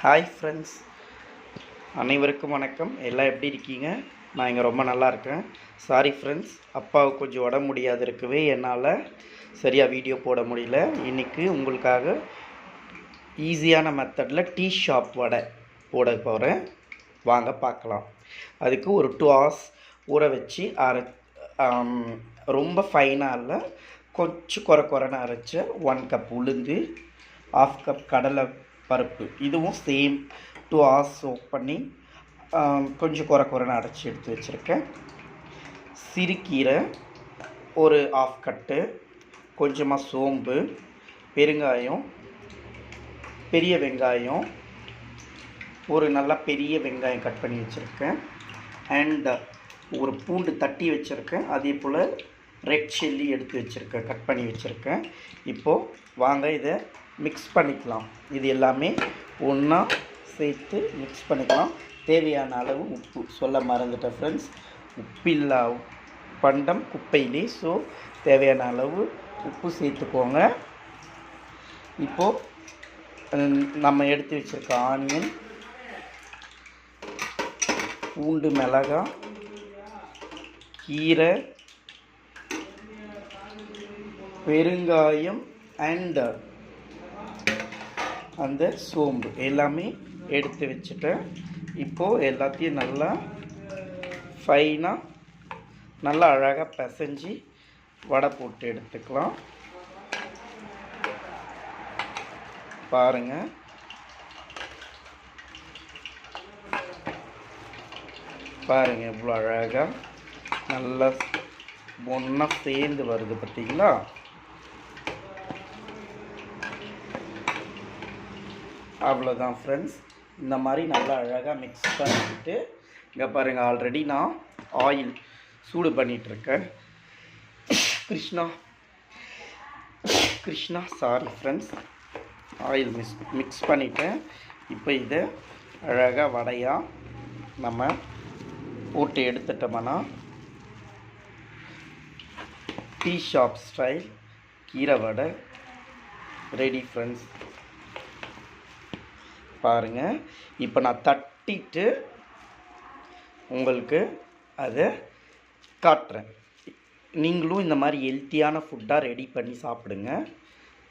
Hi friends, அனைவருக்கும் வணக்கம். எல்லாம் எப்படி இருக்கீங்க? நான் இங்கே ரொம்ப நல்லா இருக்கேன். சாரி ஃப்ரெண்ட்ஸ், அப்பாவுக்கு கொஞ்சம் உடம்பு முடியாது இருக்கவே என்னால் சரியாக வீடியோ போட முடியல. இன்றைக்கி உங்களுக்காக ஈஸியான மெத்தடில் டீ ஷாப் வடை போட போகிறேன். வாங்க பார்க்கலாம். அதுக்கு ஒரு 2 hours ஊற வச்சு ரொம்ப ஃபைனாக இல்லை, கொஞ்சம் குறைன்னு அரைச்ச 1 cup உளுந்து, 1/2 cup கடலை பருப்பு, இதுவும் சேம் 2 hours சோக் பண்ணி கொஞ்சம் குறைன்னு அரைச்சி எடுத்து வச்சுருக்கேன். சிறுகீரை ஒரு 1/2 கட்டு, கொஞ்சமாக சோம்பு, பெருங்காயம், பெரிய வெங்காயம், ஒரு நல்லா பெரிய வெங்காயம் கட் பண்ணி வச்சுருக்கேன், அண்ட் ஒரு பூண்டு தட்டி வச்சுருக்கேன். அதே போல் ரெட் சில்லி எடுத்து வச்சுருக்கேன், கட் பண்ணி வச்சுருக்கேன். இப்போது வாங்க இதை மிக்ஸ் பண்ணிக்கலாம். இது எல்லாமே ஒன்றா சேர்த்து மிக்ஸ் பண்ணிக்கலாம். தேவையான அளவு உப்பு சொல்ல மறந்துட்டேன் ஃப்ரெண்ட்ஸ். உப்பில்லா பண்டம் குப்பையிலே, ஸோ தேவையான அளவு உப்பு சேர்த்துக்கோங்க. இப்போது நம்ம எடுத்து வச்சுருக்க ஆனியன், பூண்டு, மிளகாய், கீரை, பெருங்காயம் அண்ட் அந்த சோம்பு எல்லாமே எடுத்து வச்சுட்டேன். இப்போது எல்லாத்தையும் நல்லா ஃபைனாக நல்லா அழகாக பிசைஞ்சு வடை போட்டு எடுத்துக்கலாம். பாருங்கள், எவ்வளோ அழகாக நல்லா ஒன்றா சேர்ந்து வருது பார்த்தீங்களா? அவ்வளோதான் ஃப்ரெண்ட்ஸ். இந்த மாதிரி நல்லா அழகாக மிக்ஸ் பண்ணிக்கிட்டு, இங்கே பாருங்கள், ஆல்ரெடி நான் ஆயில் சூடு பண்ணிகிட்ருக்கேன். Krishna sorry friends, oil mix பண்ணிவிட்டேன். இப்போ இதை அழகாக வடையாக நம்ம போட்டு எடுத்துட்டோம்னா டீ ஷாப் ஸ்டைல் கீரை வடை ரெடி ஃப்ரெண்ட்ஸ். பாருங்கள், இப்போ நான் தட்டிட்டு உங்களுக்கு அதை காட்டுறேன். நீங்களும் இந்த மாதிரி ஹெல்த்தியான ஃபுட்டாக ரெடி பண்ணி சாப்பிடுங்க.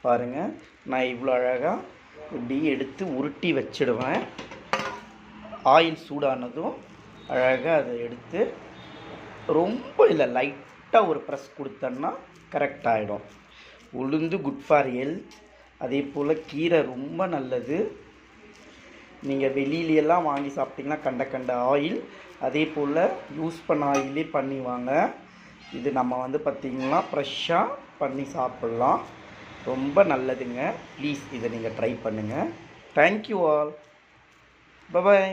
பாருங்கள், நான் இவ்வளோ அழகாக இப்படி எடுத்து உருட்டி வச்சிடுவேன். ஆயில் சூடானதும் அழகாக அதை எடுத்து ரொம்ப இல்லை, லைட்டாக ஒரு ப்ரெஸ் கொடுத்தோன்னா கரெக்ட் ஆகிடும். உளுந்து குட் ஃபார் ஹெல்த். அதே போல் கீரை ரொம்ப நல்லது. நீங்கள் வெளியிலெல்லாம் வாங்கி சாப்பிட்டிங்கன்னா கண்ட ஆயில், அதே போல் யூஸ் பண்ண ஆயிலே பண்ணி வாங்க. இது நம்ம பார்த்திங்கன்னா ஃப்ரெஷ்ஷாக பண்ணி சாப்பிட்லாம். ரொம்ப நல்லதுங்க. ப்ளீஸ் இதை நீங்கள் ட்ரை பண்ணுங்கள். Thank you all. பை.